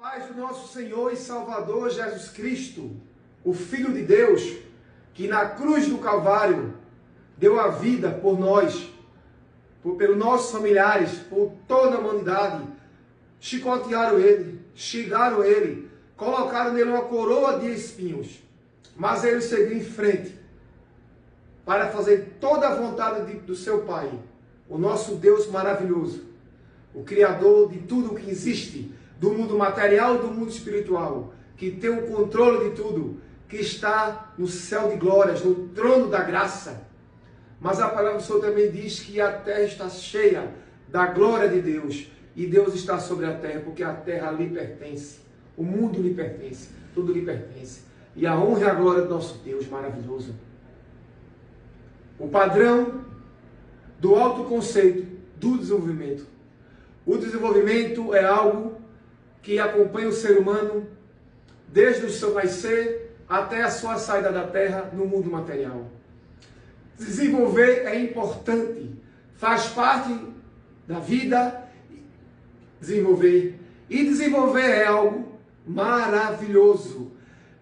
Paz do nosso Senhor e Salvador Jesus Cristo, o Filho de Deus, que na cruz do Calvário deu a vida por nós, pelos nossos familiares, por toda a humanidade. Chicotearam ele, xingaram ele, colocaram nele uma coroa de espinhos, mas ele seguiu em frente para fazer toda a vontade do seu Pai, o nosso Deus maravilhoso, o Criador de tudo o que existe, do mundo material e do mundo espiritual, que tem o controle de tudo, que está no céu de glórias, no trono da graça. Mas a palavra do Senhor também diz que a terra está cheia da glória de Deus, e Deus está sobre a terra, porque a terra lhe pertence, o mundo lhe pertence, tudo lhe pertence, e a honra e a glória do nosso Deus maravilhoso. O padrão do autoconceito do desenvolvimento. O desenvolvimento é algo que acompanha o ser humano desde o seu nascer até a sua saída da terra no mundo material. Desenvolver é importante, faz parte da vida desenvolver. E desenvolver é algo maravilhoso.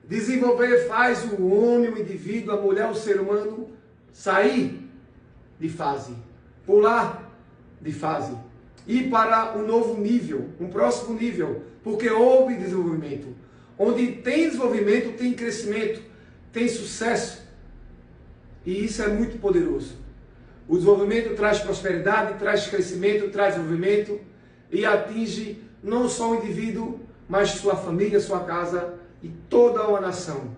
Desenvolver faz o homem, o indivíduo, a mulher, o ser humano sair de fase, pular de fase, ir para um novo nível, um próximo nível, porque houve desenvolvimento. Onde tem desenvolvimento, tem crescimento, tem sucesso. E isso é muito poderoso. O desenvolvimento traz prosperidade, traz crescimento, traz desenvolvimento e atinge não só o indivíduo, mas sua família, sua casa e toda uma nação.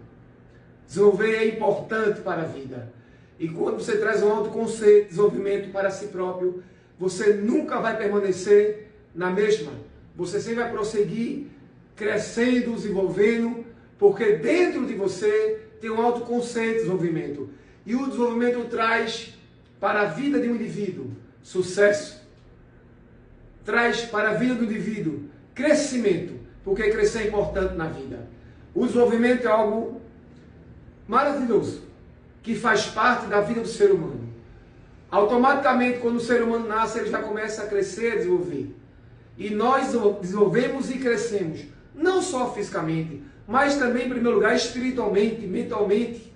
Desenvolver é importante para a vida. E quando você traz um autoconceito, desenvolvimento para si próprio, você nunca vai permanecer na mesma. Você sempre vai prosseguir crescendo, desenvolvendo, porque dentro de você tem um autoconceito de desenvolvimento. E o desenvolvimento traz para a vida de um indivíduo sucesso. Traz para a vida do indivíduo crescimento, porque crescer é importante na vida. O desenvolvimento é algo maravilhoso, que faz parte da vida do ser humano. Automaticamente, quando o ser humano nasce, ele já começa a crescer, a desenvolver. E nós desenvolvemos e crescemos, não só fisicamente, mas também, em primeiro lugar, espiritualmente, mentalmente,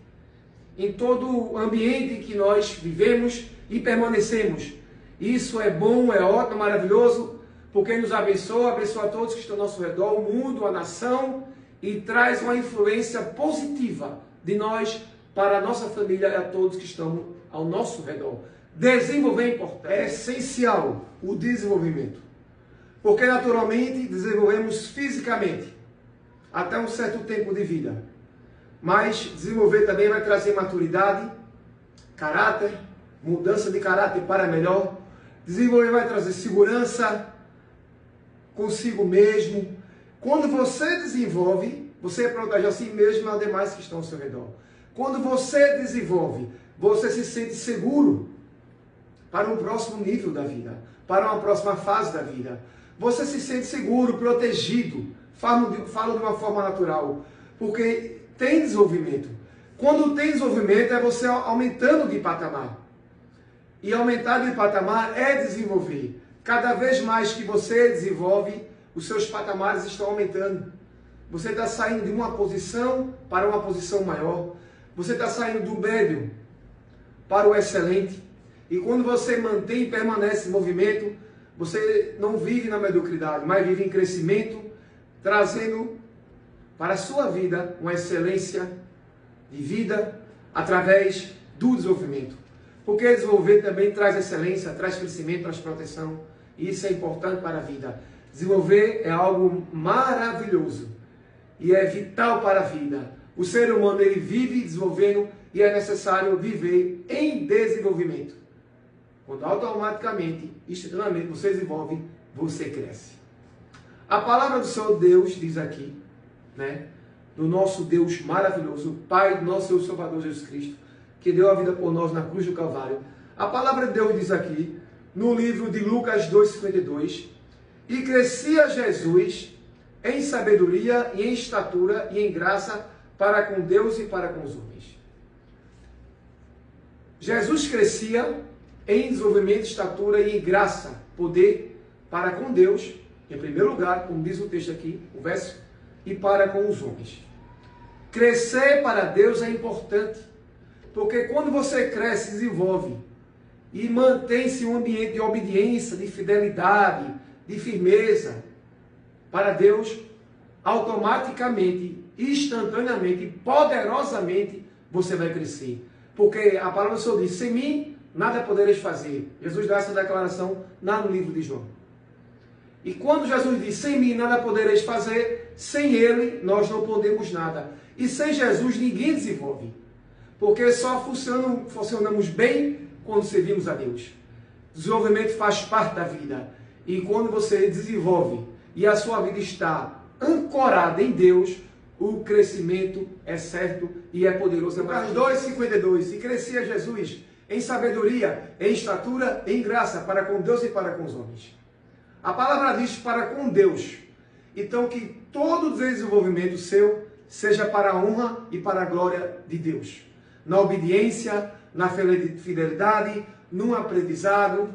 em todo o ambiente que nós vivemos e permanecemos. Isso é bom, é ótimo, maravilhoso, porque nos abençoa, abençoa a todos que estão ao nosso redor, o mundo, a nação, e traz uma influência positiva de nós para a nossa família e a todos que estão ao nosso redor. Desenvolver é importante, é essencial o desenvolvimento. Porque naturalmente desenvolvemos fisicamente até um certo tempo de vida. Mas desenvolver também vai trazer maturidade, caráter, mudança de caráter para melhor. Desenvolver vai trazer segurança consigo mesmo. Quando você desenvolve, você protege a si mesmo e aos demais que estão ao seu redor. Quando você desenvolve, você se sente seguro para um próximo nível da vida, para uma próxima fase da vida. Você se sente seguro, protegido. Falo de uma forma natural, porque tem desenvolvimento. Quando tem desenvolvimento, é você aumentando de patamar. E aumentar de patamar é desenvolver. Cada vez mais que você desenvolve, os seus patamares estão aumentando. Você está saindo de uma posição para uma posição maior. Você está saindo do médio para o excelente. E quando você mantém e permanece em movimento, você não vive na mediocridade, mas vive em crescimento, trazendo para a sua vida uma excelência de vida através do desenvolvimento. Porque desenvolver também traz excelência, traz crescimento, traz proteção. E isso é importante para a vida. Desenvolver é algo maravilhoso e é vital para a vida. O ser humano ele vive desenvolvendo e é necessário viver em desenvolvimento. Quando automaticamente, instantaneamente você desenvolve, você cresce. A palavra do Senhor Deus diz aqui, né, do nosso Deus maravilhoso, Pai do nosso Senhor Salvador Jesus Cristo, que deu a vida por nós na cruz do Calvário. A palavra de Deus diz aqui, no livro de Lucas 2,52, e crescia Jesus em sabedoria e em estatura e em graça para com Deus e para com os homens. Jesus crescia em desenvolvimento, estatura e em graça, poder para com Deus em primeiro lugar, como diz o texto aqui, o verso, e para com os homens. Crescer para Deus é importante, porque quando você cresce, desenvolve e mantém-se um ambiente de obediência, de fidelidade, de firmeza para Deus, automaticamente, instantaneamente, poderosamente, você vai crescer. Porque a palavra do Senhor diz, sem mim, nada podereis fazer. Jesus dá essa declaração lá no livro de João. E quando Jesus diz, sem mim nada podereis fazer, sem Ele nós não podemos nada. E sem Jesus ninguém desenvolve. Porque só funcionamos bem quando servimos a Deus. Desenvolvimento faz parte da vida. E quando você desenvolve e a sua vida está ancorada em Deus, o crescimento é certo e é poderoso. Lucas 2:52. E crescia Jesus em sabedoria, em estatura, em graça, para com Deus e para com os homens. A palavra diz para com Deus. Então que todo desenvolvimento seu seja para a honra e para a glória de Deus. Na obediência, na fidelidade, no aprendizado,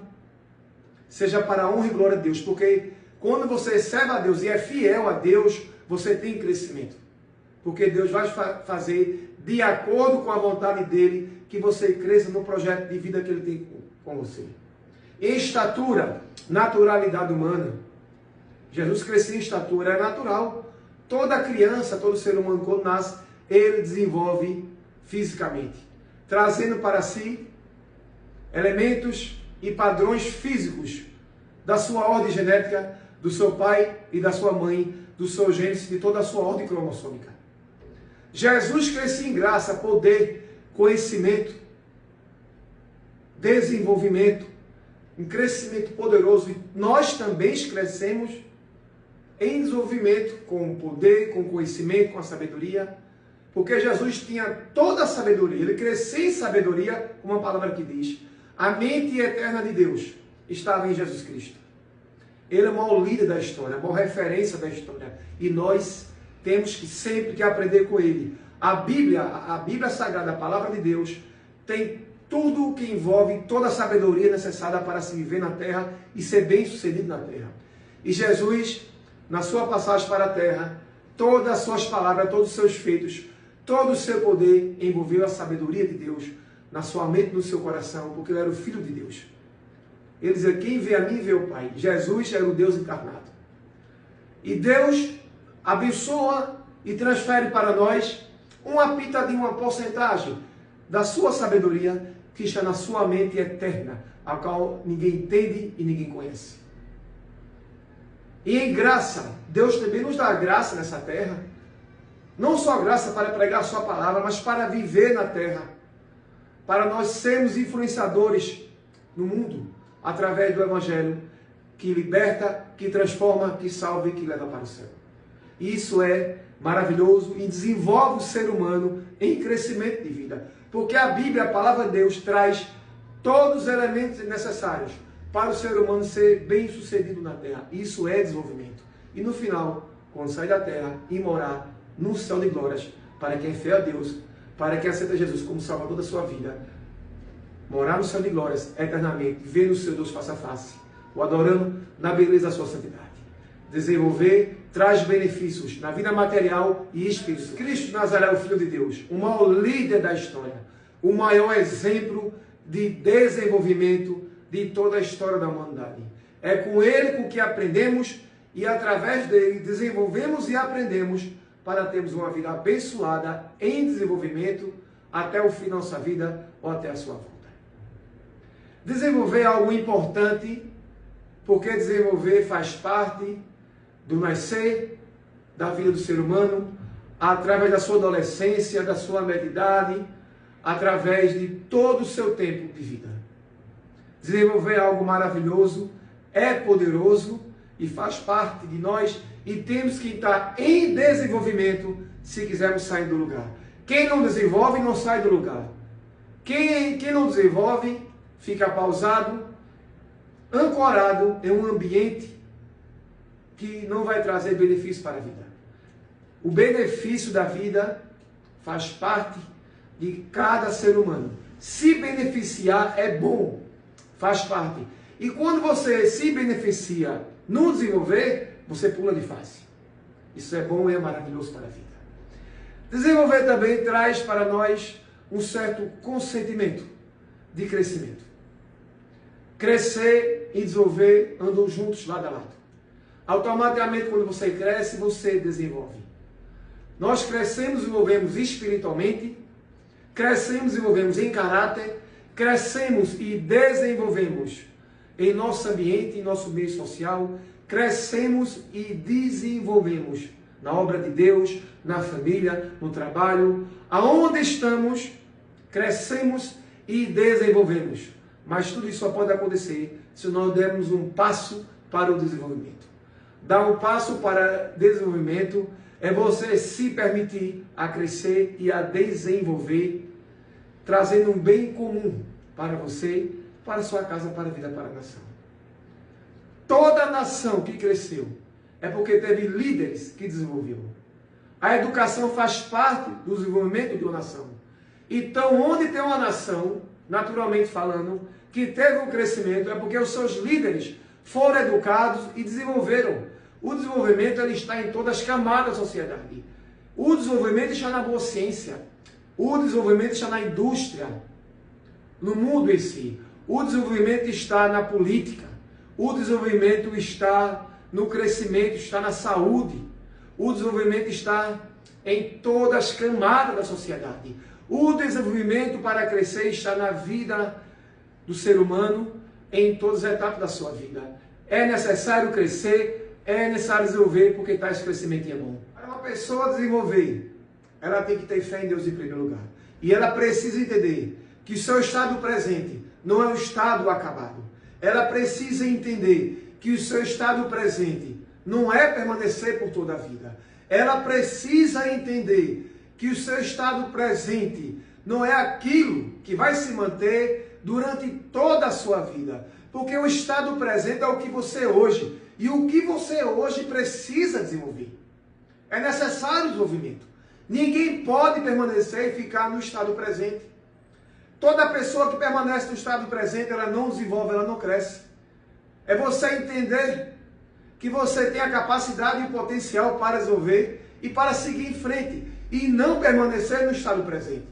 seja para a honra e glória de Deus. Porque quando você serve a Deus e é fiel a Deus, você tem crescimento. Porque Deus vai fazer de acordo com a vontade dele que você cresça no projeto de vida que ele tem com você. Em estatura, naturalidade humana. Jesus crescia em estatura, é natural. Toda criança, todo ser humano quando nasce, ele desenvolve fisicamente, trazendo para si elementos e padrões físicos da sua ordem genética, do seu pai e da sua mãe, do seu gênese, de toda a sua ordem cromossômica. Jesus crescia em graça, poder, conhecimento, desenvolvimento, um crescimento poderoso. E nós também crescemos em desenvolvimento, com poder, com conhecimento, com a sabedoria, porque Jesus tinha toda a sabedoria, ele crescia em sabedoria, como a palavra que diz, a mente eterna de Deus estava em Jesus Cristo. Ele é o maior líder da história, a maior referência da história, e nós temos que sempre que aprender com ele. A Bíblia Sagrada, a palavra de Deus, tem tudo o que envolve toda a sabedoria necessária para se viver na terra e ser bem sucedido na terra. E Jesus, na sua passagem para a terra, todas as suas palavras, todos os seus feitos, todo o seu poder envolveu a sabedoria de Deus na sua mente e no seu coração, porque ele era o Filho de Deus. Ele dizia, quem vê a mim, vê o Pai. Jesus era o Deus encarnado. E Deus abençoa e transfere para nós uma pitadinha, uma porcentagem da sua sabedoria que está na sua mente eterna, a qual ninguém entende e ninguém conhece. E em graça, Deus também nos dá graça nessa terra, não só graça para pregar a sua palavra, mas para viver na terra, para nós sermos influenciadores no mundo, através do Evangelho, que liberta, que transforma, que salva e que leva para o céu. Isso é maravilhoso e desenvolve o ser humano em crescimento de vida. Porque a Bíblia, a palavra de Deus, traz todos os elementos necessários para o ser humano ser bem sucedido na terra. Isso é desenvolvimento. E no final, quando sair da terra e morar no céu de glórias, para quem é fiel a Deus, para quem aceita Jesus como Salvador da sua vida, morar no céu de glórias eternamente, ver o seu Deus face a face, o adorando na beleza da sua santidade. Desenvolver traz benefícios na vida material e espiritual. Cristo de Nazaré, o Filho de Deus, o maior líder da história, o maior exemplo de desenvolvimento de toda a história da humanidade. É com ele com que aprendemos e através dele desenvolvemos e aprendemos para termos uma vida abençoada em desenvolvimento até o fim da nossa vida ou até a sua volta. Desenvolver é algo importante, porque desenvolver faz parte do nascer, da vida do ser humano, através da sua adolescência, da sua meia-idade, através de todo o seu tempo de vida. Desenvolver é algo maravilhoso, é poderoso e faz parte de nós e temos que estar em desenvolvimento se quisermos sair do lugar. Quem não desenvolve não sai do lugar. Quem não desenvolve fica pausado, ancorado em um ambiente que não vai trazer benefício para a vida. O benefício da vida faz parte de cada ser humano. Se beneficiar é bom, faz parte. E quando você se beneficia não desenvolver, você pula de fase. Isso é bom e é maravilhoso para a vida. Desenvolver também traz para nós um certo consentimento de crescimento. Crescer e desenvolver andam juntos lado a lado. Automaticamente, quando você cresce, você desenvolve. Nós crescemos e desenvolvemos espiritualmente, crescemos e desenvolvemos em caráter, crescemos e desenvolvemos em nosso ambiente, em nosso meio social, crescemos e desenvolvemos na obra de Deus, na família, no trabalho, aonde estamos, crescemos e desenvolvemos. Mas tudo isso só pode acontecer se nós dermos um passo para o desenvolvimento. Dar um passo para desenvolvimento é você se permitir a crescer e a desenvolver, trazendo um bem comum para você, para a sua casa, para a vida, para a nação. Toda nação que cresceu é porque teve líderes que desenvolveram. A educação faz parte do desenvolvimento de uma nação. Então, onde tem uma nação, naturalmente falando, que teve um crescimento, é porque os seus líderes foram educados e desenvolveram. O desenvolvimento ele está em todas as camadas da sociedade. O desenvolvimento está na boa ciência. O desenvolvimento está na indústria, no mundo em si. O desenvolvimento está na política. O desenvolvimento está no crescimento, está na saúde. O desenvolvimento está em todas as camadas da sociedade. O desenvolvimento para crescer está na vida do ser humano, em todas as etapas da sua vida. É necessário crescer, é necessário desenvolver, porque esse crescimento é bom. Para uma pessoa desenvolver, ela tem que ter fé em Deus em primeiro lugar. E ela precisa entender que o seu estado presente não é um estado acabado. Ela precisa entender que o seu estado presente não é permanecer por toda a vida. Ela precisa entender que o seu estado presente não é aquilo que vai se manter durante toda a sua vida. Porque o estado presente é o que você é hoje. E o que você hoje precisa desenvolver. É necessário desenvolvimento. Ninguém pode permanecer e ficar no estado presente. Toda pessoa que permanece no estado presente, ela não desenvolve, ela não cresce. É você entender que você tem a capacidade e o potencial para desenvolver e para seguir em frente. E não permanecer no estado presente.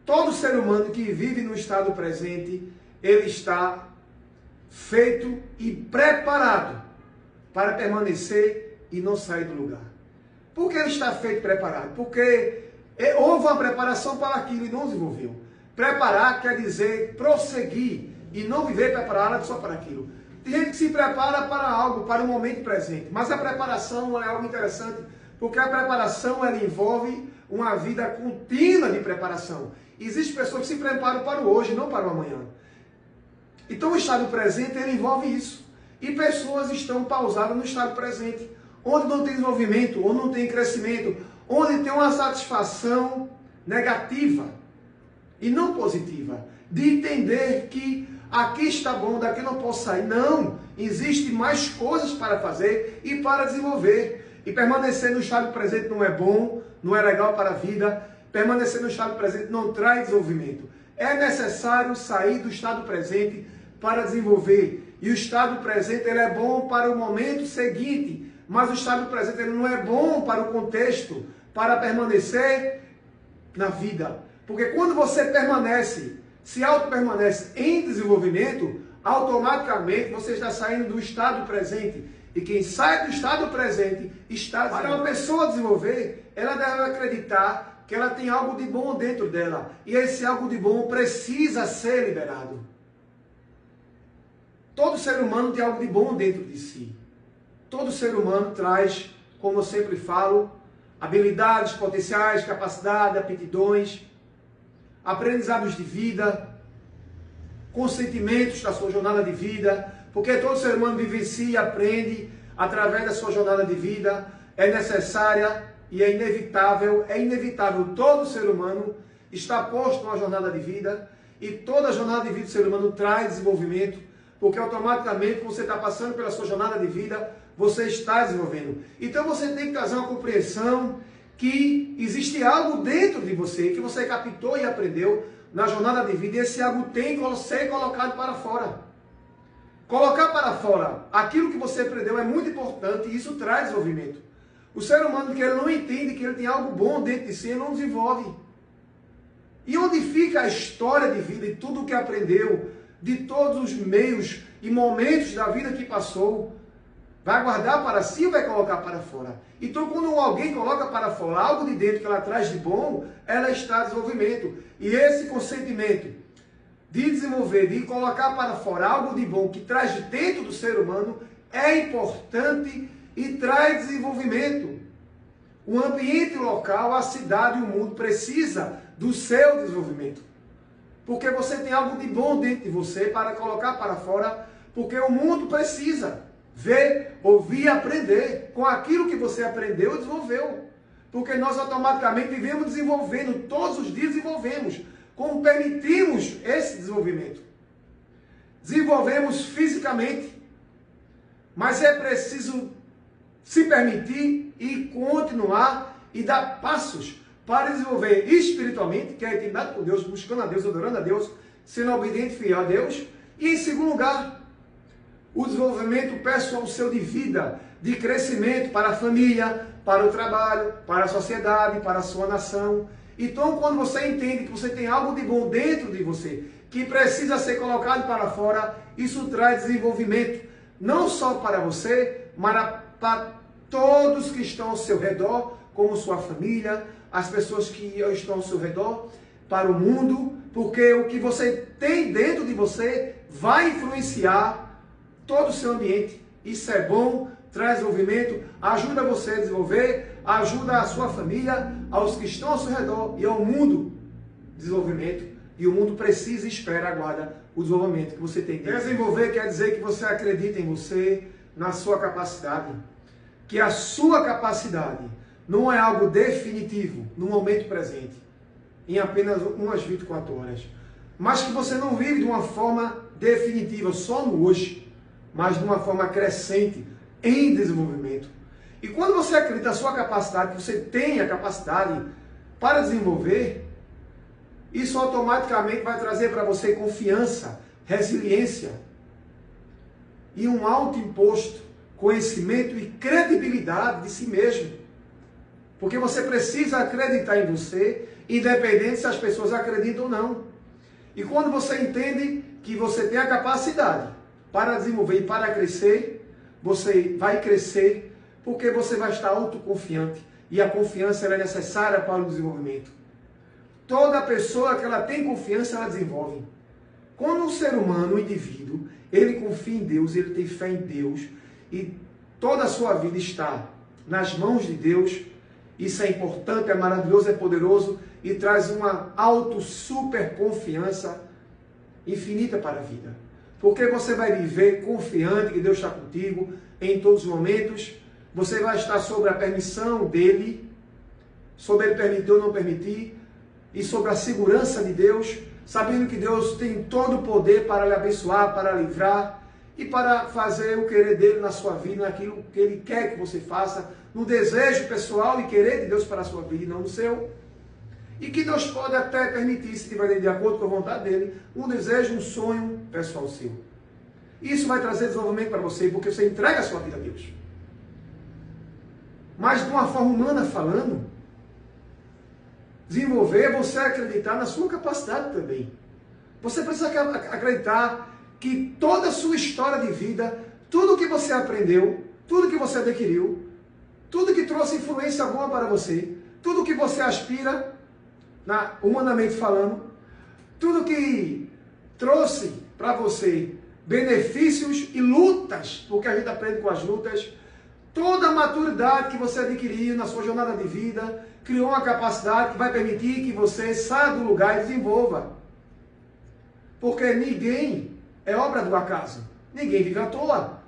Todo ser humano que vive no estado presente, ele está feito e preparado para permanecer e não sair do lugar. Por que ele está feito e preparado? Porque houve uma preparação para aquilo e não desenvolveu. Preparar quer dizer prosseguir e não viver preparado só para aquilo. Tem gente que se prepara para algo, para o momento presente. Mas a preparação é algo interessante, porque a preparação ela envolve uma vida contínua de preparação. Existem pessoas que se preparam para o hoje, não para o amanhã. Então o estado presente ele envolve isso. E pessoas estão pausadas no estado presente, onde não tem desenvolvimento, onde não tem crescimento, onde tem uma satisfação negativa e não positiva, de entender que aqui está bom, daqui não posso sair. Não, existe mais coisas para fazer e para desenvolver. E permanecer no estado presente não é bom, não é legal para a vida. Permanecer no estado presente não traz desenvolvimento. É necessário sair do estado presente para desenvolver. E o estado presente ele é bom para o momento seguinte, mas o estado presente ele não é bom para o contexto, para permanecer na vida. Porque quando você permanece, se auto-permanece em desenvolvimento, automaticamente você está saindo do estado presente. E quem sai do estado presente está... Para uma pessoa desenvolver, ela deve acreditar que ela tem algo de bom dentro dela. E esse algo de bom precisa ser liberado. Todo ser humano tem algo de bom dentro de si. Todo ser humano traz, como eu sempre falo, habilidades, potenciais, capacidades, aptidões, aprendizados de vida, consentimentos da sua jornada de vida, porque todo ser humano vivencia e aprende através da sua jornada de vida. É necessária e é inevitável todo ser humano está posto numa jornada de vida, e toda jornada de vida do ser humano traz desenvolvimento, porque automaticamente você está passando pela sua jornada de vida, você está desenvolvendo. Então você tem que trazer uma compreensão que existe algo dentro de você, que você captou e aprendeu na jornada de vida, e esse algo tem que ser colocado para fora. Colocar para fora aquilo que você aprendeu é muito importante e isso traz desenvolvimento. O ser humano que ele não entende que ele tem algo bom dentro de si, ele não desenvolve. E onde fica a história de vida e tudo o que aprendeu, de todos os meios e momentos da vida que passou, vai guardar para si ou vai colocar para fora? Então, quando alguém coloca para fora algo de dentro que ela traz de bom, ela está em desenvolvimento. E esse consentimento de desenvolver, de colocar para fora algo de bom que traz de dentro do ser humano, é importante e traz desenvolvimento. O ambiente local, a cidade e o mundo precisa do seu desenvolvimento. Porque você tem algo de bom dentro de você para colocar para fora, porque o mundo precisa ver, ouvir e aprender com aquilo que você aprendeu e desenvolveu. Porque nós automaticamente vivemos desenvolvendo, todos os dias desenvolvemos, como permitimos esse desenvolvimento. Desenvolvemos fisicamente, mas é preciso se permitir e continuar e dar passos para desenvolver espiritualmente, que é a intimidade com Deus, buscando a Deus, adorando a Deus, sendo obediente e fiel a Deus. E em segundo lugar, o desenvolvimento pessoal seu de vida, de crescimento para a família, para o trabalho, para a sociedade, para a sua nação. Então, quando você entende que você tem algo de bom dentro de você, que precisa ser colocado para fora, isso traz desenvolvimento, não só para você, mas para todos que estão ao seu redor, como sua família, as pessoas que estão ao seu redor, para o mundo, porque o que você tem dentro de você vai influenciar todo o seu ambiente. Isso é bom, traz desenvolvimento, ajuda você a desenvolver, ajuda a sua família, aos que estão ao seu redor e ao mundo desenvolvimento. E o mundo precisa e espera, aguarda o desenvolvimento que você tem. Desenvolver quer dizer que você acredita em você, na sua capacidade. Que a sua capacidade não é algo definitivo no momento presente, em apenas umas 24 horas. Mas que você não vive de uma forma definitiva, só no hoje, mas de uma forma crescente, em desenvolvimento. E quando você acredita na sua capacidade, que você tem a capacidade para desenvolver, isso automaticamente vai trazer para você confiança, resiliência e um autoimposto, conhecimento e credibilidade de si mesmo. Porque você precisa acreditar em você, independente se as pessoas acreditam ou não. E quando você entende que você tem a capacidade para desenvolver e para crescer, você vai crescer porque você vai estar autoconfiante. E a confiança ela é necessária para o desenvolvimento. Toda pessoa que ela tem confiança, ela desenvolve. Quando um ser humano, um indivíduo, ele confia em Deus, ele tem fé em Deus, e toda a sua vida está nas mãos de Deus, isso é importante, é maravilhoso, é poderoso, e traz uma super confiança infinita para a vida. Porque você vai viver confiante que Deus está contigo em todos os momentos, você vai estar sob a permissão dEle, sobre Ele permitir ou não permitir, e sobre a segurança de Deus, sabendo que Deus tem todo o poder para lhe abençoar, para livrar e para fazer o querer dele na sua vida, naquilo que Ele quer que você faça, no desejo pessoal e querer de Deus para a sua vida e não no seu. E que Deus pode até permitir, se estiver de acordo com a vontade dele, um desejo, um sonho pessoal seu. Isso vai trazer desenvolvimento para você, porque você entrega a sua vida a Deus. Mas de uma forma humana falando, desenvolver é você acreditar na sua capacidade também. Você precisa acreditar que toda a sua história de vida, tudo que você aprendeu, tudo que você adquiriu, tudo que trouxe influência alguma para você, tudo que você aspira, humanamente falando, tudo que trouxe para você benefícios e lutas, porque a gente aprende com as lutas, toda a maturidade que você adquiriu na sua jornada de vida, criou uma capacidade que vai permitir que você saia do lugar e desenvolva. Porque ninguém é obra do acaso. Ninguém vive à toa.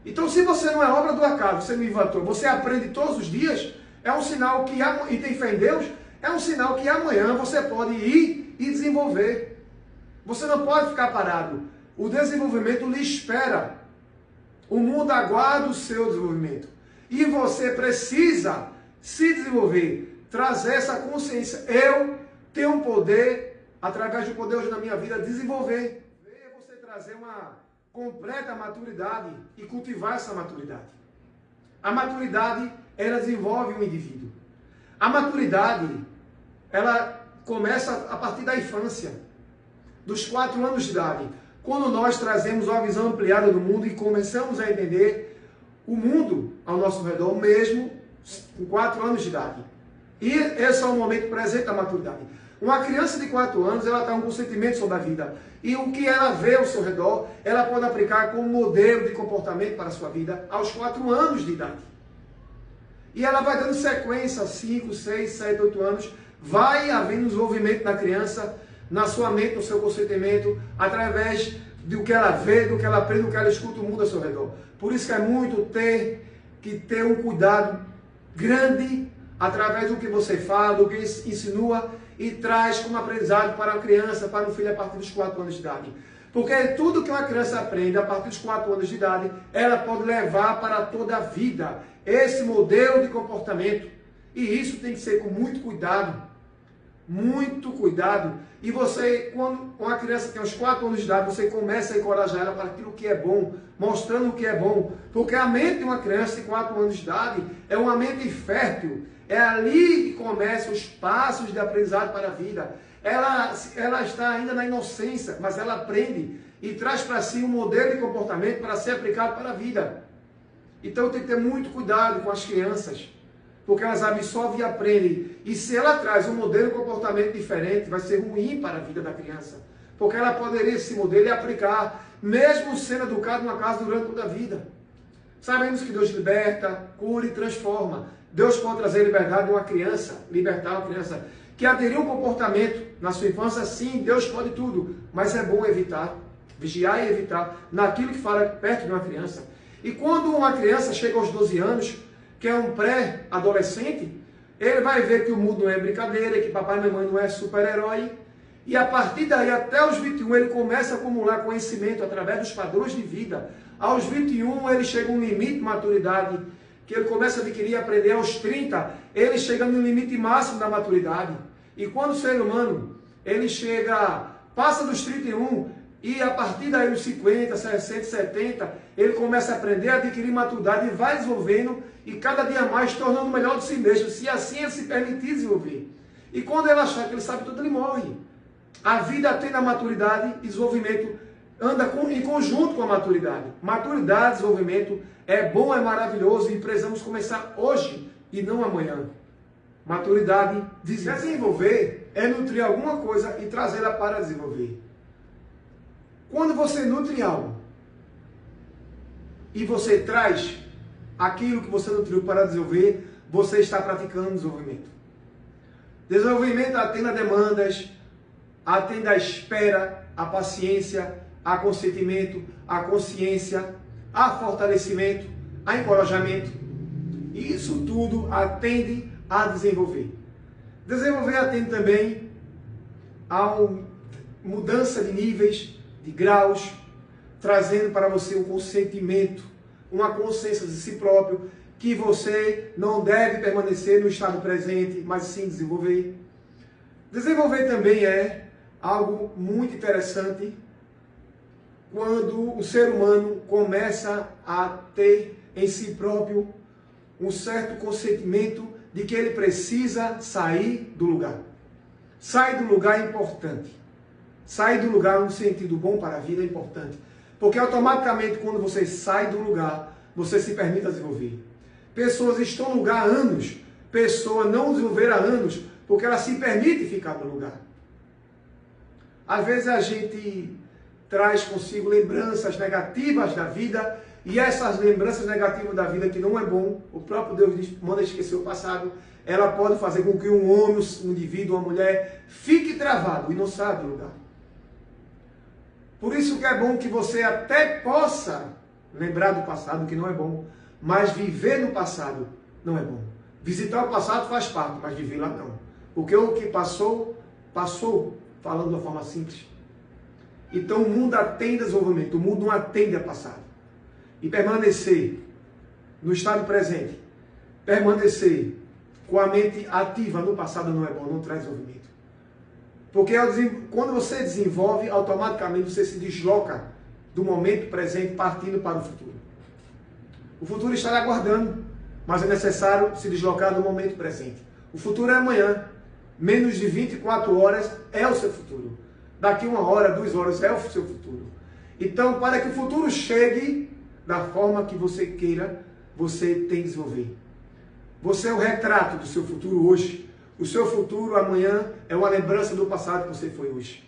Então, se você não é obra do acaso, você não vive à toa, você aprende todos os dias, é um sinal que, e tem fé em Deus, é um sinal que amanhã você pode ir e desenvolver. Você não pode ficar parado. O desenvolvimento lhe espera. O mundo aguarda o seu desenvolvimento. E você precisa se desenvolver, trazer essa consciência. Eu tenho um poder, através do poder hoje na minha vida, desenvolver. Você trazer completa a maturidade e cultivar essa maturidade. A maturidade, ela desenvolve um indivíduo. A maturidade, ela começa a partir da infância, dos 4 anos de idade, quando nós trazemos uma visão ampliada do mundo e começamos a entender o mundo ao nosso redor, mesmo com 4 anos de idade. E esse é o momento presente da maturidade. Uma criança de 4 anos, ela está com sentimento sobre a vida. E o que ela vê ao seu redor, ela pode aplicar como modelo de comportamento para a sua vida aos 4 anos de idade. E ela vai dando sequência, 5, 6, 7, 8 anos, vai havendo desenvolvimento na criança, na sua mente, no seu consentimento, através do que ela vê, do que ela aprende, do que ela escuta o mundo ao seu redor. Por isso que é muito ter um cuidado grande através do que você fala, do que insinua e traz como aprendizado para a criança, para o filho a partir dos 4 anos de idade. Porque tudo que uma criança aprende a partir dos 4 anos de idade, ela pode levar para toda a vida esse modelo de comportamento. E isso tem que ser com muito cuidado. Muito cuidado. E você, quando uma criança tem uns 4 anos de idade, você começa a encorajar ela para aquilo que é bom, mostrando o que é bom. Porque a mente de uma criança de 4 anos de idade é uma mente fértil. É ali que começam os passos de aprendizado para a vida. Ela está ainda na inocência, mas ela aprende e traz para si um modelo de comportamento para ser aplicado para a vida. Então tem que ter muito cuidado com as crianças, porque elas absorvem e aprendem. E se ela traz um modelo de comportamento diferente, vai ser ruim para a vida da criança. Porque ela poderia esse modelo aplicar, mesmo sendo educado numa casa durante toda a vida. Sabemos que Deus liberta, cura e transforma. Deus pode trazer liberdade a uma criança, libertar uma criança que aderiu um comportamento na sua infância. Sim, Deus pode tudo, mas é bom evitar, vigiar e evitar naquilo que fala perto de uma criança. E quando uma criança chega aos 12 anos, que é um pré-adolescente, ele vai ver que o mundo não é brincadeira, que papai e mamãe não é super-herói. E a partir daí, até os 21, ele começa a acumular conhecimento através dos padrões de vida. Aos 21, ele chega a um limite de maturidade, que ele começa a adquirir e aprender. Aos 30, ele chega no limite máximo da maturidade. E quando o ser humano, ele passa dos 31, e a partir daí dos 50, 60, 70, ele começa a aprender, a adquirir maturidade e vai desenvolvendo e cada dia mais tornando o melhor de si mesmo, se assim ele se permitir desenvolver. E quando ele achar que ele sabe tudo, ele morre. A vida tem a maturidade e desenvolvimento, anda em conjunto com a maturidade. Maturidade, desenvolvimento é bom, é maravilhoso e precisamos começar hoje e não amanhã. Maturidade, desenvolver é nutrir alguma coisa e trazê-la para desenvolver. Quando você nutre algo e você traz aquilo que você nutriu para desenvolver, você está praticando desenvolvimento. Desenvolvimento atende a demandas, atende a espera, a paciência, a consentimento, a consciência, a fortalecimento, a encorajamento. E isso tudo atende a desenvolver. Desenvolver atende também a mudança de níveis, de graus, trazendo para você um consentimento, uma consciência de si próprio, que você não deve permanecer no estado presente, mas sim desenvolver. Desenvolver também é algo muito interessante quando o ser humano começa a ter em si próprio um certo consentimento de que ele precisa sair do lugar. Sair do lugar é importante. Sair do lugar no sentido bom para a vida é importante. Porque automaticamente quando você sai do lugar, você se permite desenvolver. Pessoas estão no lugar há anos, pessoas não desenvolveram há anos, porque ela se permite ficar no lugar. Às vezes a gente traz consigo lembranças negativas da vida, e essas lembranças negativas da vida que não é bom, o próprio Deus diz, manda esquecer o passado, ela pode fazer com que um homem, um indivíduo, uma mulher, fique travado e não saia do lugar. Por isso que é bom que você até possa lembrar do passado, que não é bom, mas viver no passado não é bom. Visitar o passado faz parte, mas viver lá não. Porque o que passou, passou, falando de uma forma simples. Então o mundo atende a desenvolvimento, o mundo não atende a passado. E permanecer no estado presente, permanecer com a mente ativa no passado não é bom, não traz desenvolvimento. Porque quando você desenvolve, automaticamente você se desloca do momento presente partindo para o futuro. O futuro está lhe aguardando, mas é necessário se deslocar do momento presente. O futuro é amanhã. Menos de 24 horas é o seu futuro. Daqui 1 hora, 2 horas é o seu futuro. Então, para que o futuro chegue da forma que você queira, você tem que desenvolver. Você é o retrato do seu futuro hoje. O seu futuro amanhã é uma lembrança do passado que você foi hoje.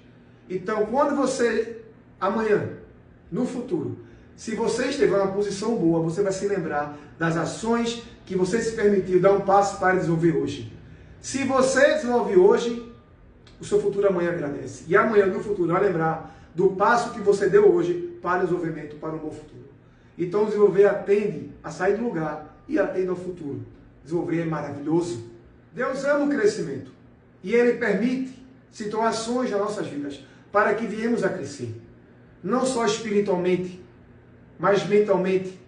Então, quando você, amanhã, no futuro, se você estiver em uma posição boa, você vai se lembrar das ações que você se permitiu dar um passo para desenvolver hoje. Se você desenvolve hoje, o seu futuro amanhã agradece. E amanhã, no futuro, vai lembrar do passo que você deu hoje para o desenvolvimento, para um bom futuro. Então, desenvolver atende a sair do lugar e atende ao futuro. Desenvolver é maravilhoso. Deus ama o crescimento. E Ele permite situações nas nossas vidas para que viemos a crescer. Não só espiritualmente, mas mentalmente,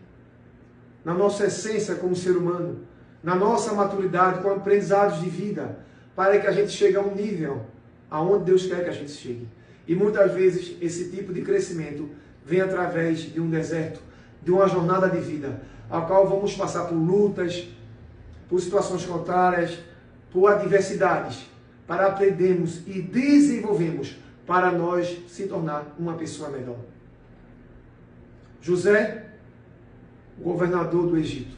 na nossa essência como ser humano, na nossa maturidade, com aprendizados de vida, para que a gente chegue a um nível aonde Deus quer que a gente chegue. E muitas vezes esse tipo de crescimento vem através de um deserto, de uma jornada de vida, a qual vamos passar por lutas, por situações contrárias, por adversidades, para aprendermos e desenvolvermos para nós se tornar uma pessoa melhor. José, o governador do Egito,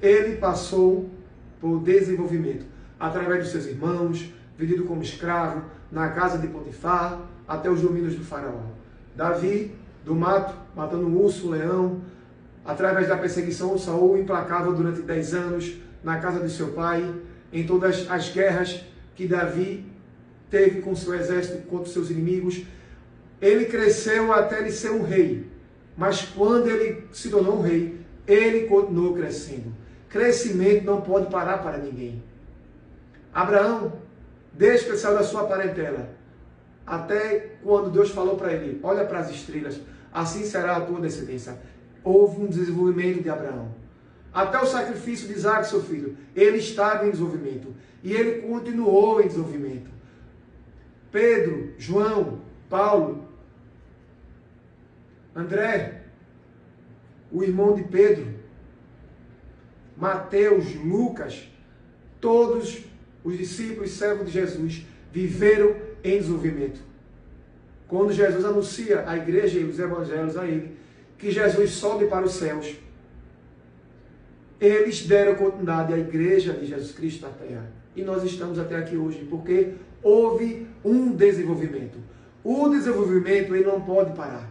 ele passou por desenvolvimento através dos seus irmãos, vendido como escravo, na casa de Potifar, até os domínios do faraó. Davi, do mato, matando um urso, um leão, através da perseguição de Saul, implacável durante 10 anos, na casa de seu pai, em todas as guerras que Davi teve com seu exército contra os seus inimigos. Ele cresceu até ele ser um rei, mas quando ele se tornou um rei, ele continuou crescendo. Crescimento não pode parar para ninguém. Abraão, desde que ele saiu da sua parentela, até quando Deus falou para ele, olha para as estrelas, assim será a tua descendência. Houve um desenvolvimento de Abraão. Até o sacrifício de Isaac, seu filho, ele estava em desenvolvimento. E ele continuou em desenvolvimento. Pedro, João, Paulo, André, o irmão de Pedro, Mateus, Lucas, todos os discípulos e servos de Jesus viveram em desenvolvimento. Quando Jesus anuncia à igreja e os evangelhos a ele, que Jesus sobe para os céus, eles deram continuidade à igreja de Jesus Cristo na terra. E nós estamos até aqui hoje, porque houve um desenvolvimento. O desenvolvimento ele não pode parar.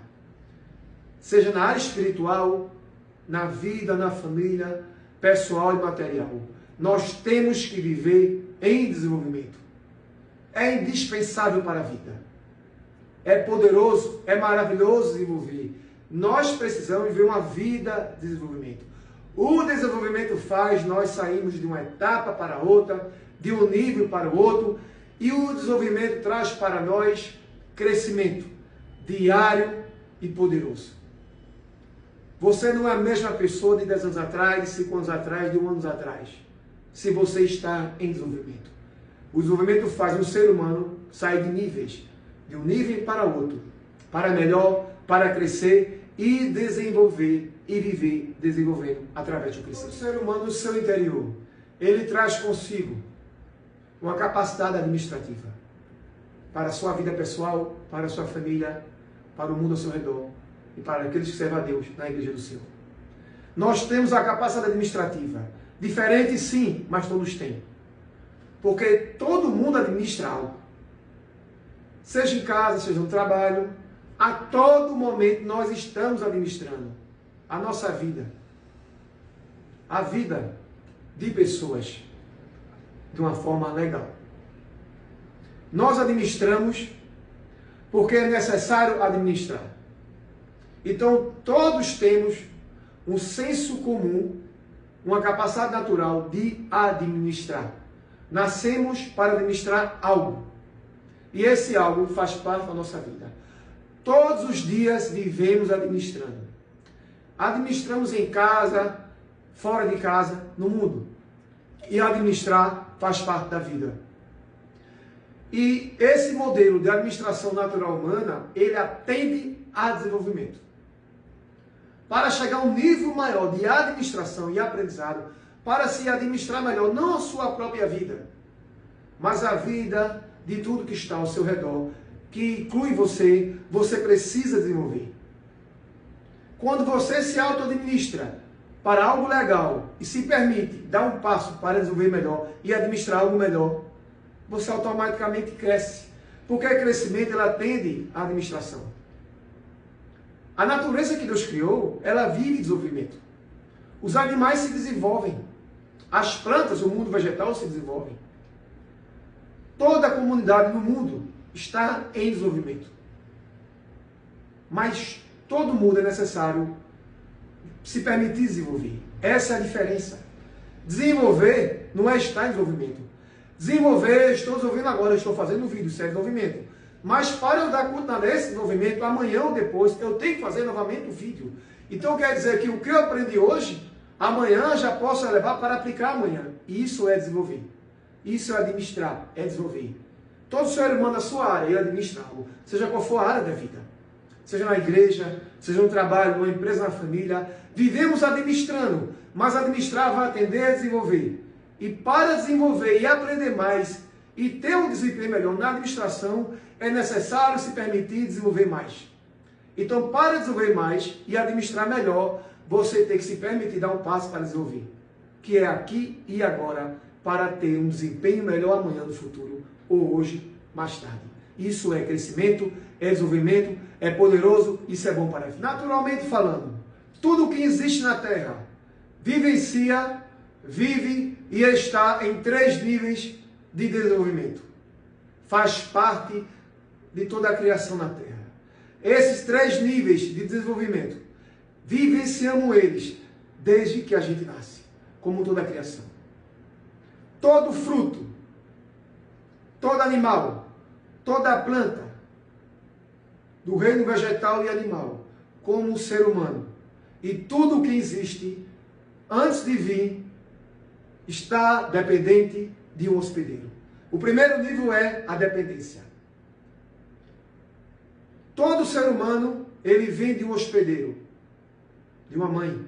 Seja na área espiritual, na vida, na família, pessoal e material. Nós temos que viver em desenvolvimento. É indispensável para a vida. É poderoso, é maravilhoso desenvolver. Nós precisamos viver uma vida de desenvolvimento. O desenvolvimento faz nós sairmos de uma etapa para outra, de um nível para o outro, e o desenvolvimento traz para nós crescimento diário e poderoso. Você não é a mesma pessoa de 10 anos atrás, de 5 anos atrás, de 1 ano atrás, se você está em desenvolvimento. O desenvolvimento faz um ser humano sair de níveis, de um nível para outro, para melhor, para crescer e desenvolver e viver desenvolvendo através do crescimento. O ser humano no seu interior, ele traz consigo uma capacidade administrativa para a sua vida pessoal, para a sua família, para o mundo ao seu redor e para aqueles que servem a Deus na igreja do Senhor. Nós temos a capacidade administrativa, diferente sim, mas todos têm. Porque todo mundo administra algo. Seja em casa, seja no trabalho, a todo momento nós estamos administrando a nossa vida, a vida de pessoas, de uma forma legal. Nós administramos porque é necessário administrar. Então, todos temos um senso comum, uma capacidade natural de administrar. Nascemos para administrar algo. E esse algo faz parte da nossa vida. Todos os dias vivemos administrando. Administramos em casa, fora de casa, no mundo. E administrar faz parte da vida. E esse modelo de administração natural humana, ele atende a desenvolvimento. Para chegar a um nível maior de administração e aprendizado, para se administrar melhor, não a sua própria vida, mas a vida de tudo que está ao seu redor, que inclui você, você precisa desenvolver. Quando você se auto-administra para algo legal e se permite dar um passo para desenvolver melhor e administrar algo melhor, você automaticamente cresce. Porque o crescimento, ela tende à administração. A natureza que Deus criou, ela vive desenvolvimento. Os animais se desenvolvem. As plantas, o mundo vegetal se desenvolvem. Toda a comunidade no mundo está em desenvolvimento. Mas todo mundo é necessário se permitir desenvolver. Essa é a diferença. Desenvolver não é estar em desenvolvimento. Desenvolver, estou desenvolvendo agora, estou fazendo um vídeo, isso é desenvolvimento. Mas para eu dar conta desse desenvolvimento, amanhã ou depois, eu tenho que fazer novamente o vídeo. Então quer dizer que o que eu aprendi hoje, amanhã já posso levar para aplicar amanhã. Isso é desenvolver. Isso é administrar, é desenvolver. Todo ser humano na sua área, ele administra algo, seja qual for a área da vida. Seja na igreja, seja no trabalho, numa empresa, na família. Vivemos administrando, mas administrar vai atender a desenvolver. E para desenvolver e aprender mais e ter um desempenho melhor na administração, é necessário se permitir desenvolver mais. Então, para desenvolver mais e administrar melhor, você tem que se permitir dar um passo para desenvolver, que é aqui e agora, para ter um desempenho melhor amanhã no futuro, ou hoje, mais tarde. Isso é crescimento, é desenvolvimento, é poderoso, isso é bom para a vida. Naturalmente falando, tudo que existe na Terra vivencia, vive e está em 3 níveis de desenvolvimento. Faz parte de toda a criação na Terra. Esses 3 níveis de desenvolvimento, vivenciamos eles desde que a gente nasce, como toda a criação. Todo fruto, todo animal, toda planta, do reino vegetal e animal, como o ser humano, e tudo o que existe, antes de vir, está dependente de um hospedeiro. O primeiro nível é a dependência. Todo ser humano, ele vem de um hospedeiro, de uma mãe.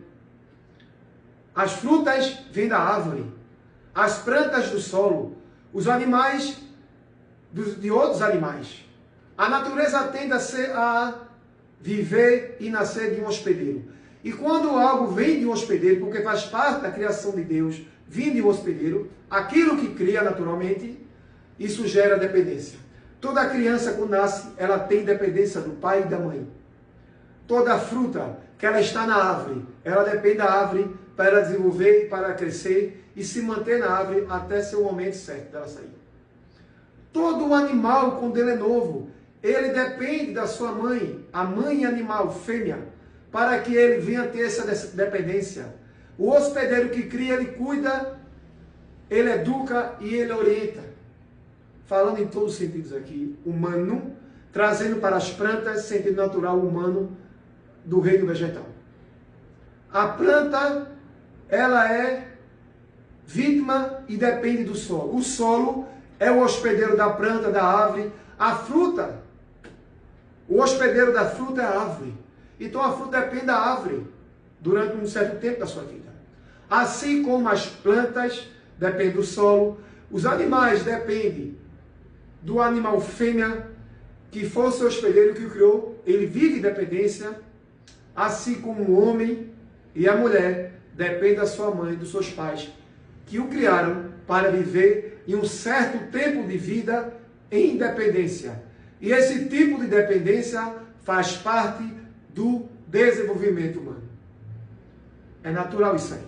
As frutas vêm da árvore, as plantas do solo, os animais de outros animais. A natureza tende a viver e nascer de um hospedeiro. E quando algo vem de um hospedeiro, porque faz parte da criação de Deus, vem de um hospedeiro, aquilo que cria naturalmente, isso gera dependência. Toda criança, quando nasce, ela tem dependência do pai e da mãe. Toda fruta que ela está na árvore, ela depende da árvore para ela desenvolver, para crescer e se manter na árvore até ser o momento certo dela sair. Todo animal, quando ele é novo, ele depende da sua mãe, a mãe animal, fêmea, para que ele venha ter essa dependência. O hospedeiro que cria, ele cuida, ele educa e ele orienta. Falando em todos os sentidos aqui, humano, trazendo para as plantas, sentido natural humano do reino vegetal. A planta, ela é vítima e depende do solo. O solo é o hospedeiro da planta, da árvore. A fruta, o hospedeiro da fruta é a árvore. Então a fruta depende da árvore durante um certo tempo da sua vida. Assim como as plantas dependem do solo, os animais dependem do animal fêmea, que foi o seu hospedeiro que o criou, ele vive em dependência, assim como o homem e a mulher dependem da sua mãe e dos seus pais, que o criaram para viver em um certo tempo de vida em independência. E esse tipo de dependência faz parte do desenvolvimento humano. É natural isso aí.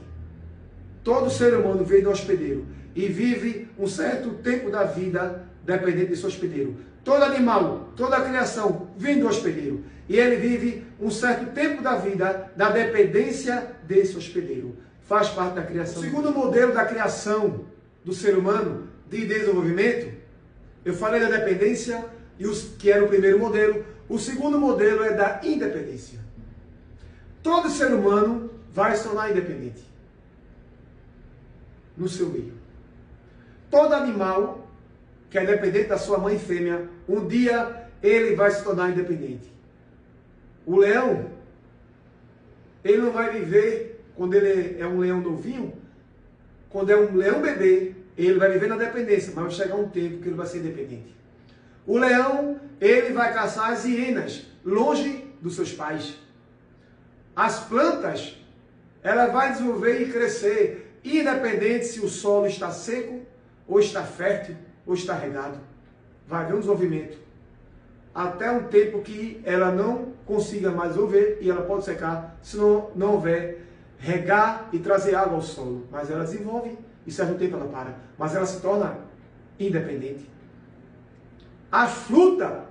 Todo ser humano veio do hospedeiro e vive um certo tempo da vida dependente desse hospedeiro. Todo animal, toda a criação vem do hospedeiro. E ele vive um certo tempo da vida da dependência desse hospedeiro. Faz parte da criação. O segundo modelo da criação do ser humano de desenvolvimento, eu falei da dependência, que era o primeiro modelo. O segundo modelo é da independência. Todo ser humano vai se tornar independente no seu meio. Todo animal que é dependente da sua mãe fêmea, um dia ele vai se tornar independente. O leão, ele não vai viver, quando ele é um leão novinho, quando é um leão bebê, ele vai viver na dependência, mas vai chegar um tempo que ele vai ser independente. O leão, ele vai caçar as hienas, longe dos seus pais. As plantas, ela vai desenvolver e crescer, independente se o solo está seco, ou está fértil, ou está regado. Vai haver um desenvolvimento. Até um tempo que ela não consiga mais desenvolver e ela pode secar, se não houver regar e trazer água ao solo. Mas ela desenvolve e certo tempo ela para. Mas ela se torna independente. A fruta,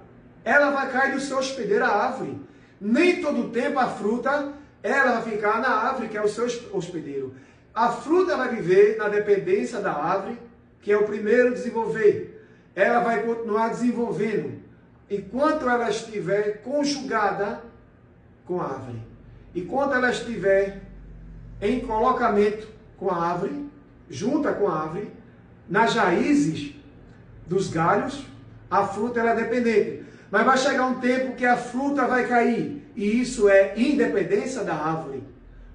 ela vai cair do seu hospedeiro, a árvore. Nem todo tempo a fruta, ela vai ficar na árvore, que é o seu hospedeiro. A fruta vai viver na dependência da árvore, que é o primeiro a desenvolver. Ela vai continuar desenvolvendo, enquanto ela estiver conjugada com a árvore. Enquanto ela estiver em colocamento com a árvore, junta com a árvore, nas raízes dos galhos, a fruta ela é dependente. Mas vai chegar um tempo que a fruta vai cair, e isso é independência da árvore.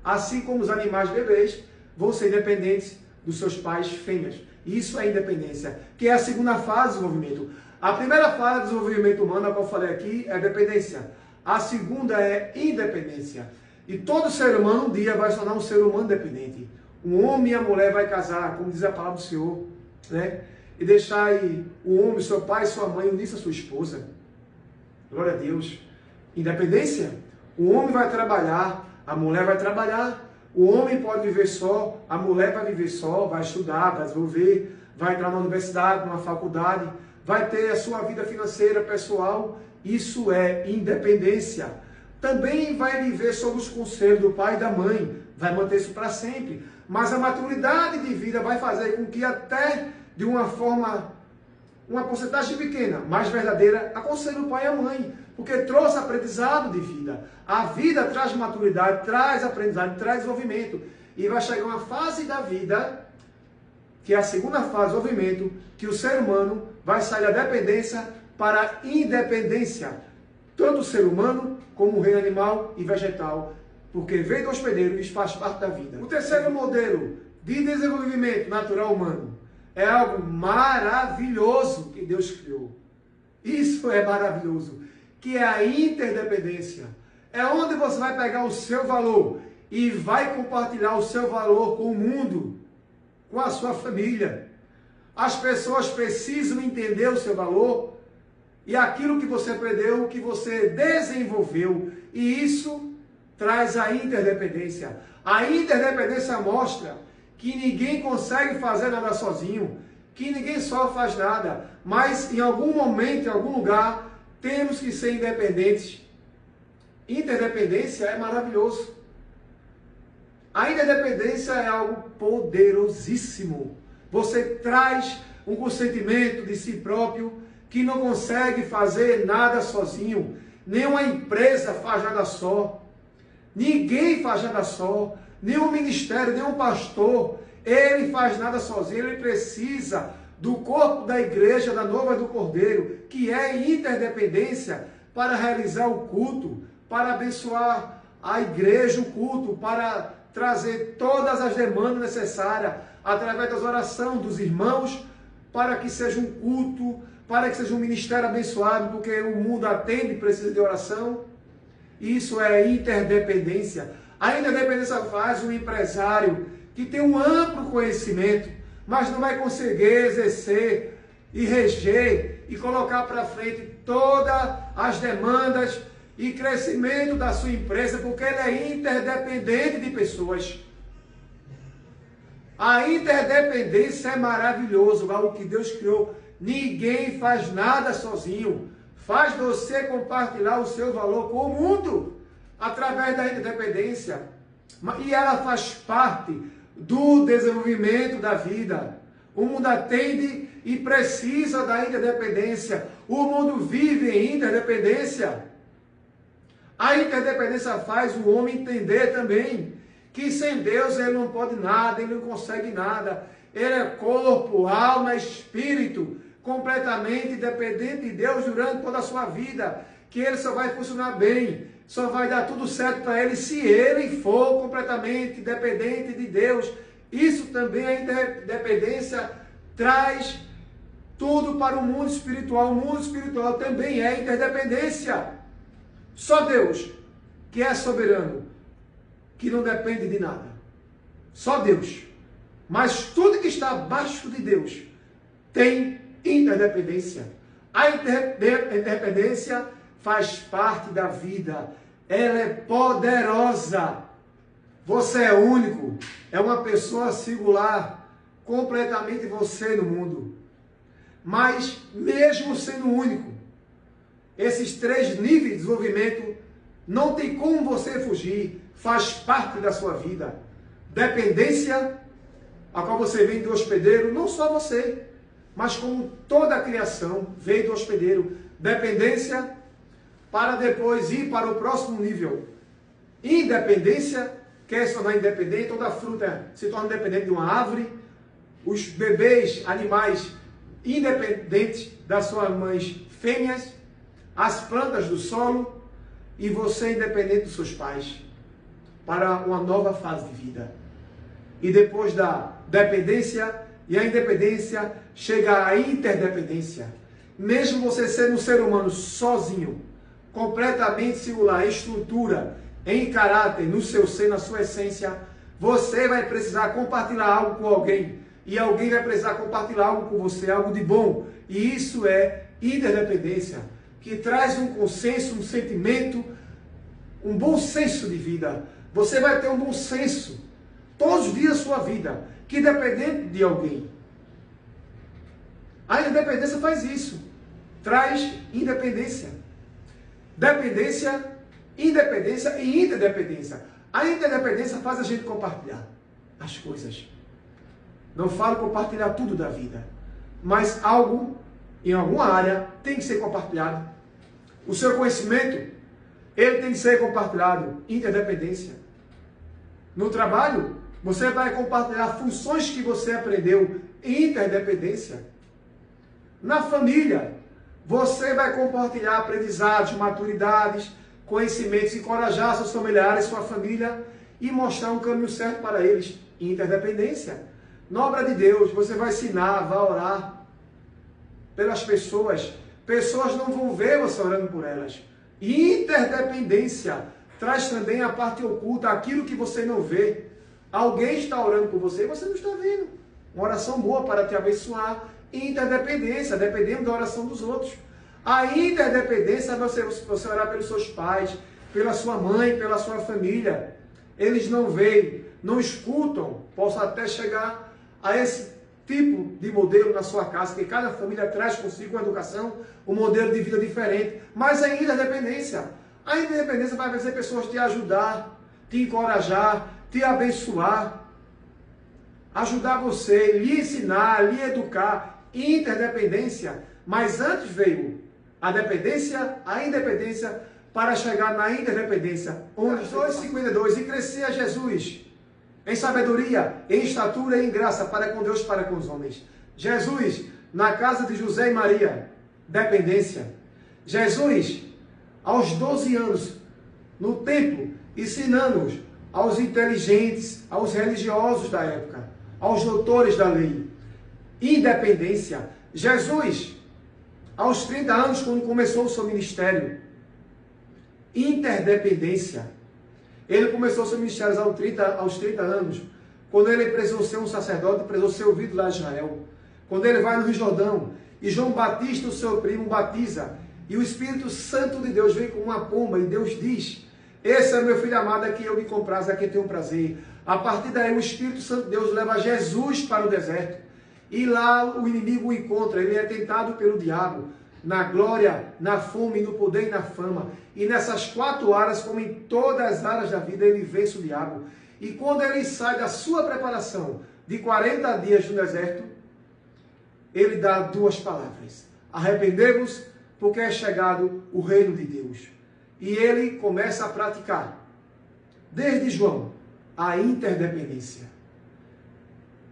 Assim como os animais bebês vão ser dependentes dos seus pais fêmeas. Isso é independência, que é a segunda fase do desenvolvimento. A primeira fase do desenvolvimento humano, a qual eu falei aqui, é dependência. A segunda é independência. E todo ser humano um dia vai se tornar um ser humano dependente. Um homem e a mulher vai casar, como diz a palavra do Senhor, né? E deixar aí o homem, seu pai e sua mãe unir-se a sua esposa. Glória a Deus. Independência. O homem vai trabalhar, a mulher vai trabalhar. O homem pode viver só, a mulher vai viver só, vai estudar, vai desenvolver, vai entrar na universidade, numa faculdade, vai ter a sua vida financeira, pessoal. Isso é independência. Também vai viver sob os conselhos do pai e da mãe, vai manter isso para sempre. Mas a maturidade de vida vai fazer com que até de uma forma, uma porcentagem pequena, mais verdadeira, aconselhe o pai e a mãe, porque trouxe aprendizado de vida. A vida traz maturidade, traz aprendizado, traz desenvolvimento. E vai chegar uma fase da vida, que é a segunda fase do desenvolvimento, que o ser humano vai sair da dependência para a independência. Tanto o ser humano, como o reino animal e vegetal, porque veio do hospedeiro e faz parte da vida. O terceiro modelo de desenvolvimento natural humano é algo maravilhoso que Deus criou. Isso é maravilhoso, que é a interdependência. É onde você vai pegar o seu valor e vai compartilhar o seu valor com o mundo, com a sua família. As pessoas precisam entender o seu valor e aquilo que você aprendeu, que você desenvolveu. E isso traz a interdependência. A interdependência mostra que ninguém consegue fazer nada sozinho, que ninguém só faz nada, mas em algum momento, em algum lugar, temos que ser independentes. Interdependência é maravilhoso. A interdependência é algo poderosíssimo. Você traz um consentimento de si próprio, que não consegue fazer nada sozinho. Nenhuma empresa faz nada só. Ninguém faz nada só. Nenhum ministério, nenhum pastor, ele faz nada sozinho. Ele precisa do corpo da igreja, da noiva do Cordeiro, que é interdependência, para realizar o culto, para abençoar a igreja, o culto, para trazer todas as demandas necessárias, através das orações dos irmãos, para que seja um culto, para que seja um ministério abençoado, porque o mundo atende e precisa de oração. Isso é interdependência. A interdependência faz um empresário que tem um amplo conhecimento, mas não vai conseguir exercer e reger e colocar para frente todas as demandas e crescimento da sua empresa, porque ele é interdependente de pessoas. A interdependência é maravilhoso, algo que Deus criou. Ninguém faz nada sozinho. Faz você compartilhar o seu valor com o mundo através da interdependência. E ela faz parte do desenvolvimento da vida. O mundo atende e precisa da interdependência. O mundo vive em interdependência. A interdependência faz o homem entender também que sem Deus ele não pode nada, ele não consegue nada. Ele é corpo, alma, espírito, completamente dependente de Deus durante toda a sua vida, que ele só vai funcionar bem só vai dar tudo certo para ele se ele for completamente dependente de Deus. Isso também, a interdependência traz tudo para o mundo espiritual. O mundo espiritual também é interdependência. Só Deus, que é soberano, que não depende de nada. Só Deus. Mas tudo que está abaixo de Deus tem interdependência. A interdependência faz parte da vida. Ela é poderosa. Você é único. É uma pessoa singular. Completamente você no mundo. Mas, mesmo sendo único, esses 3 níveis de desenvolvimento, não tem como você fugir. Faz parte da sua vida. Dependência, a qual você vem do hospedeiro, não só você, mas como toda a criação veio do hospedeiro. Dependência, para depois ir para o próximo nível. Independência, quer se tornar independente, toda a fruta se torna independente de uma árvore. Os bebês, animais, independentes das suas mães fêmeas, as plantas do solo, e você independente dos seus pais, para uma nova fase de vida. E depois da dependência e a independência, chega a interdependência. Mesmo você sendo um ser humano sozinho, completamente singular, em estrutura, em caráter, no seu ser, na sua essência, você vai precisar compartilhar algo com alguém. E alguém vai precisar compartilhar algo com você, algo de bom. E isso é interdependência, que traz um consenso, um sentimento, um bom senso de vida. Você vai ter um bom senso todos os dias da sua vida, que dependente de alguém. A independência faz isso. Traz independência. Dependência, independência e interdependência. A interdependência faz a gente compartilhar as coisas. Não falo compartilhar tudo da vida, mas algo, em alguma área, tem que ser compartilhado. O seu conhecimento, ele tem que ser compartilhado. Interdependência. No trabalho, você vai compartilhar funções que você aprendeu. Interdependência. Na família, você vai compartilhar aprendizados, maturidades, conhecimentos, encorajar seus familiares, sua família e mostrar um caminho certo para eles. Interdependência. Na obra de Deus, você vai ensinar, vai orar pelas pessoas. Pessoas não vão ver você orando por elas. Interdependência traz também a parte oculta, aquilo que você não vê. Alguém está orando por você e você não está vendo. Uma oração boa para te abençoar. Interdependência, dependendo da oração dos outros. A interdependência é você orar pelos seus pais, pela sua mãe, pela sua família. Eles não veem, não escutam. Posso até chegar a esse tipo de modelo na sua casa, que cada família traz consigo uma educação, um modelo de vida diferente. Mas a interdependência vai fazer pessoas te ajudar, te encorajar, te abençoar, ajudar você, lhe ensinar, lhe educar. Interdependência. Mas antes veio a dependência, a independência, para chegar na interdependência. Onde 2:52, e crescia Jesus em sabedoria, em estatura e em graça, para com Deus e para com os homens. Jesus, na casa de José e Maria, dependência. Jesus, aos 12 anos, no templo, ensinando aos inteligentes, aos religiosos da época, aos doutores da lei. Independência. Jesus, aos 30 anos, quando começou o seu ministério. Interdependência. Ele começou o seu ministério aos 30 anos, quando ele precisou ser um sacerdote, precisou ser ouvido lá em Israel. Quando ele vai no Rio Jordão, e João Batista, o seu primo, batiza, e o Espírito Santo de Deus vem como uma pomba, e Deus diz: esse é meu filho amado, a quem eu me comprazo, a quem tenho prazer. A partir daí, o Espírito Santo de Deus leva Jesus para o deserto, e lá o inimigo o encontra, ele é tentado pelo diabo, na glória, na fome, no poder e na fama. E nessas 4 áreas, como em todas as áreas da vida, ele vence o diabo. E quando ele sai da sua preparação de 40 dias no deserto, ele dá 2 palavras: arrependei-vos, porque é chegado o reino de Deus. E ele começa a praticar, desde João, a interdependência.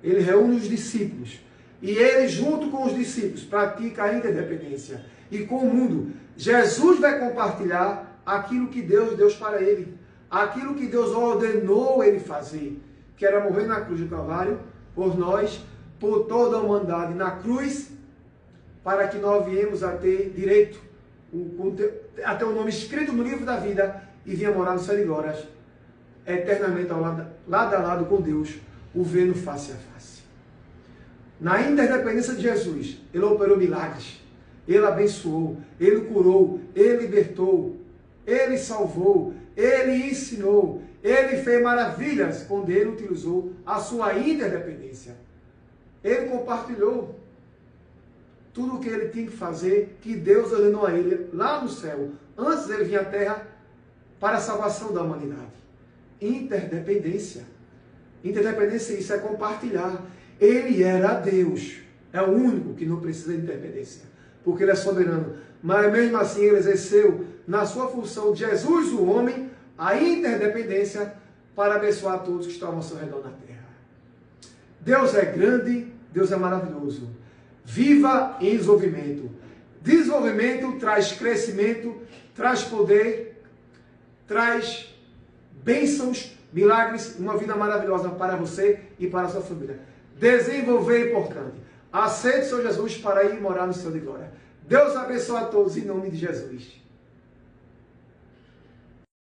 Ele reúne os discípulos, e ele, junto com os discípulos, pratica a interdependência. E com o mundo, Jesus vai compartilhar aquilo que Deus deu para ele, aquilo que Deus ordenou ele fazer, que era morrer na cruz do Calvário, por nós, por toda a humanidade, na cruz, para que nós viemos a ter direito, a ter o nome escrito no livro da vida, e vinha morar no céu de glórias, eternamente lado a lado com Deus, o vendo face a face. Na interdependência de Jesus, ele operou milagres, ele abençoou, ele curou, ele libertou, ele salvou, ele ensinou, ele fez maravilhas quando ele utilizou a sua interdependência. Ele compartilhou tudo o que ele tinha que fazer, que Deus ordenou a ele lá no céu, antes dele vir à terra, para a salvação da humanidade. Interdependência. Interdependência, isso é compartilhar. Ele era Deus. É o único que não precisa de interdependência, porque ele é soberano. Mas mesmo assim ele exerceu, na sua função de Jesus, o homem, a interdependência para abençoar todos que estavam ao seu redor na terra. Deus é grande, Deus é maravilhoso. Viva em desenvolvimento. Desenvolvimento traz crescimento, traz poder, traz bênçãos, milagres, uma vida maravilhosa para você e para a sua família. Desenvolver é importante. Aceite o Senhor Jesus para ir morar no céu de glória. Deus abençoe a todos em nome de Jesus.